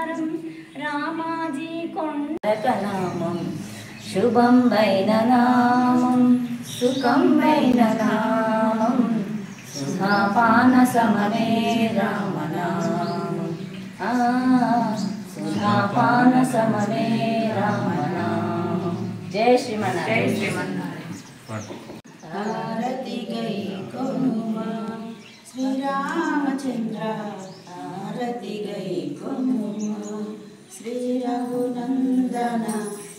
మనోహరం రామాజీ కొండకనామం శుభం వైన నామం సుఖం వైన నామం సుధాపాన సమమే రామనామం సుధాపాన సమమే రామనామం. జయ శ్రీమన్నారాయణ. జయ శ్రీమన్నారాయణ. హారతి గై కొనుమా శ్రీరామచంద్ర హారతి గై కొనుమా శ్రీ రఘునందన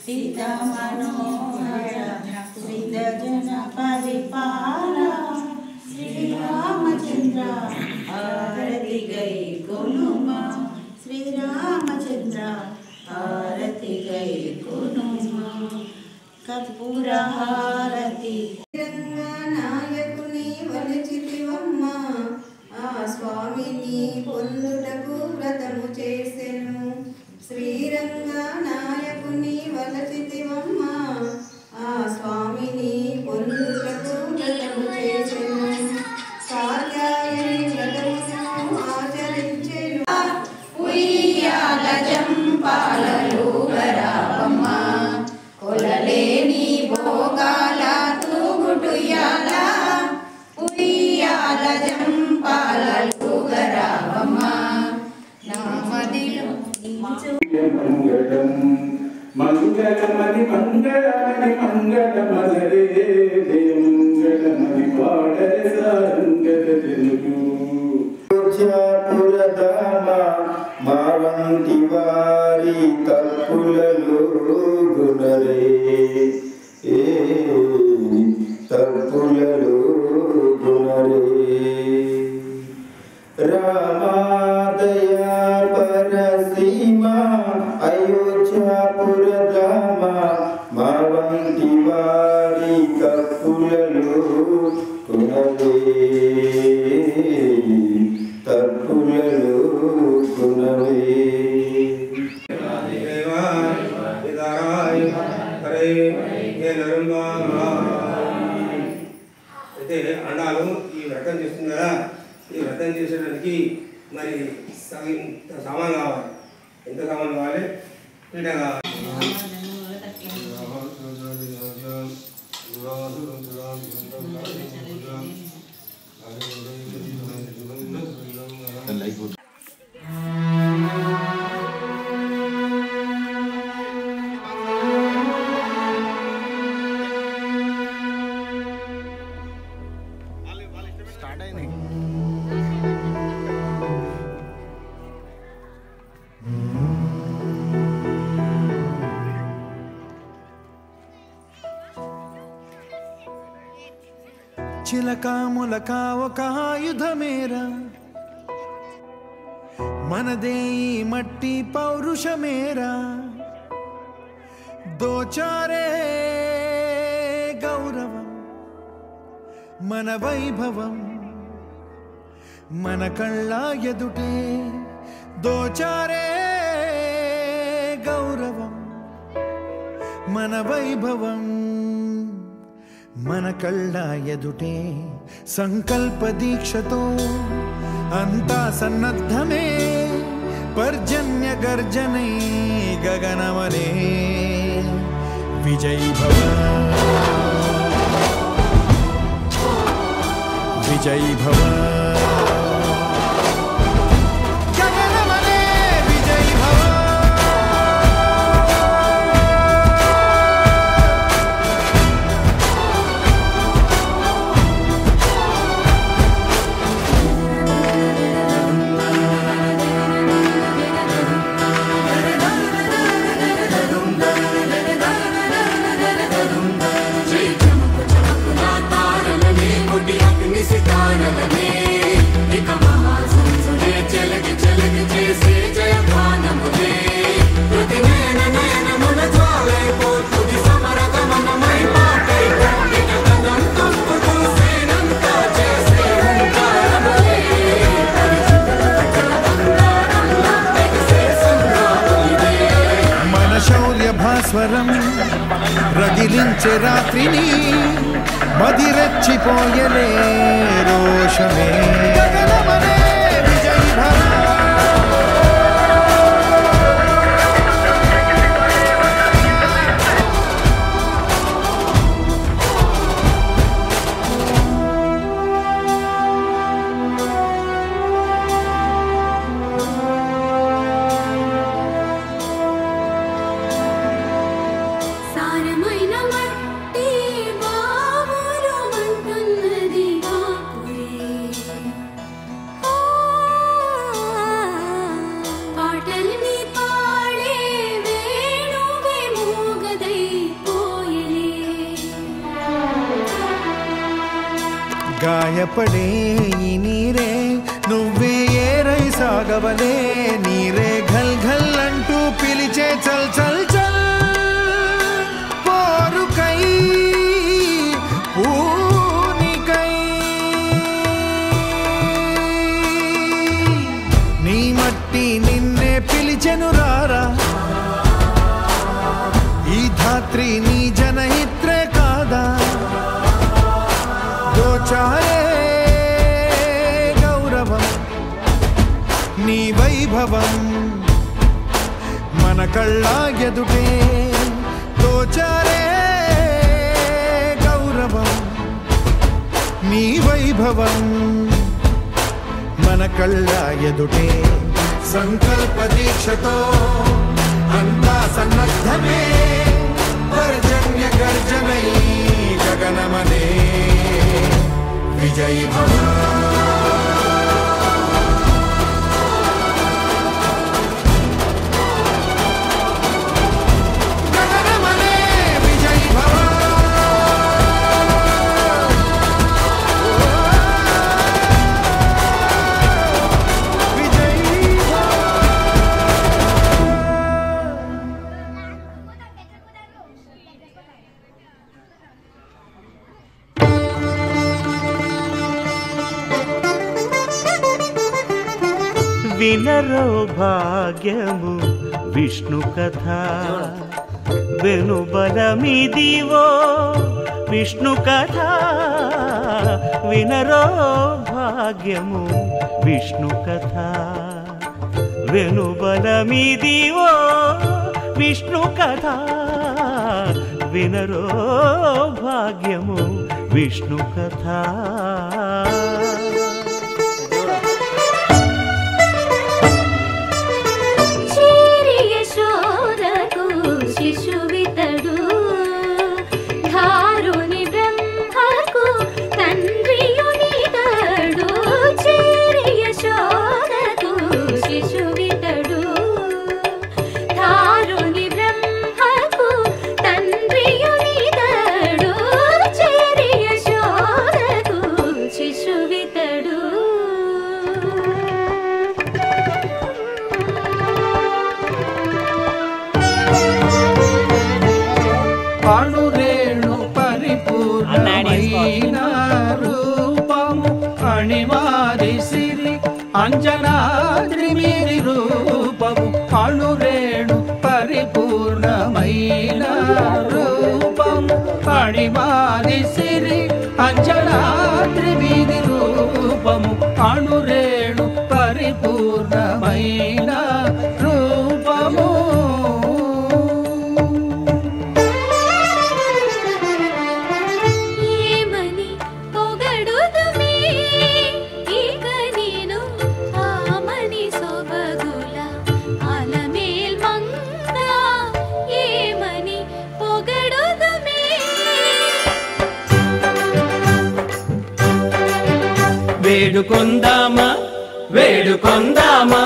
సీత మనోహర శ్రీద జన పరిపాల శ్రీరామచంద్ర హారతి గై కొనుమా శ్రీరామచంద్ర హారతి గై కొనుమా కర్పూర హారతి. నాయకుని వలచితివమ్మ ఆ స్వామిని పొందుటకు వ్రతము చేసెను. శ్రీరంగ నాయకుని వలచితివమ్మ ఆ స్వామిని పొందుటకు వ్రతము చేసెను. కాత్యాయని వ్రతమును ఆచరించెను. ఉయ్యాల జంపాలలో గరావమ్మ కొలలేని భోగాల తూగుటుయాల ఉయ్యాల జంపాలలో గరావమ్మ నామదిలో మంగళం మంగళమని మంగళమని మంగళమలరే మంగళమని పాడరే సారంగత తెలుగు. మావంటి వారి తప్పులలో గుణరే తప్పులలో గుణరే రామాదయా పరసీమ అయోధ్యాపురధామ మావంటి వారి తప్పులలో గుణరే తప్పులలో గుణరే. అయితే అండాలు ఈ వ్రతం చేస్తుంది కదా, ఈ వ్రతం చేసేదానికి మరి సామాన్ కావాలి. ఎంత సామాన్ కావాలి? పీట కావాలి. చిలకా ములకా ఒక ఆయుధమేరా మనదే ఈ మట్టి పౌరుషమేరా దోచారే గౌరవం మన వైభవం మన కళ్ళ ఎదుటే దోచారే గౌరవం మన వైభవం మన కళ్ళ ఎదుటే సంకల్ప దీక్షతో అంతా సన్నద్ధమే పర్జన్య గర్జనై గగనమనే విజయీ భవ విజయీ భవ భాస్వరం రగిలించే రాత్రిని మదిరెచ్చిపోయలే రోషమే గగనమనే విజయీ భవ గాయపడే ఈ నీరే నువ్వే ఏరై సాగవలే నీరే ఘల్ ఘల్ అంటూ పిలిచే చల్ చల్ చల్ పోరుకై పూనికై నీ మట్టి నిన్నే పిలిచెను రారా ఈ ధాత్రి నీ జనహిత్రే కాదా దోచారే గౌరవం నీ వైభవం మన కళ్ళ ఎదుటే దోచారే గౌరవం నీ వైభవం మన కళ్ళ ఎదుటే సంకల్ప దీక్షతో అంతా సన్నద్ధమే పర్జన్య గర్జనై గగనమనే విజయీ భవ గగనమనే విజయీ భవ విజయీ భవ వినరో భాగ్యము విష్ణు కథ వెనుబలమిదివో విష్ణు కథ వినరో భాగ్యము విష్ణు కథ వెనుబలమిదివో విష్ణు కథ వినరో భాగ్యము విష్ణు కథ శిశువితడు ధారుని బ్రహ్మకు తండ్రియునితడు చేరి యశోదకు శిశువితడు ధారుని బ్రహ్మకు తండ్రియునితడు చేరి యశోదకు శిశువితడు అణురేణు పరిపూర్ణమైన రూపము అణిమాది సిరి అంజనాద్రి మీది రూపము అణురేణు పరిపూర్ణమైన రూపము అణిమాది సిరి అంజనాద్రి మీది రూపము అణురేణు పరిపూర్ణమైన రూపము వేడుకొందామా వేడుకొందామా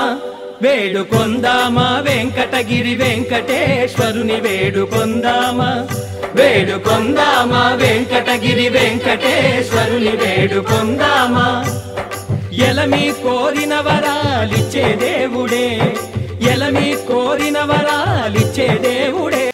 వేడుకొందామా వెంకటగిరి వెంకటేశ్వరుని వేడుకొందామా వేడుకొందామా వెంకటగిరి వెంకటేశ్వరుని వేడుకొందామా ఎలమి కోరిన వరాలిచ్చే దేవుడే ఎలమి కోరిన వరాలిచ్చే దేవుడే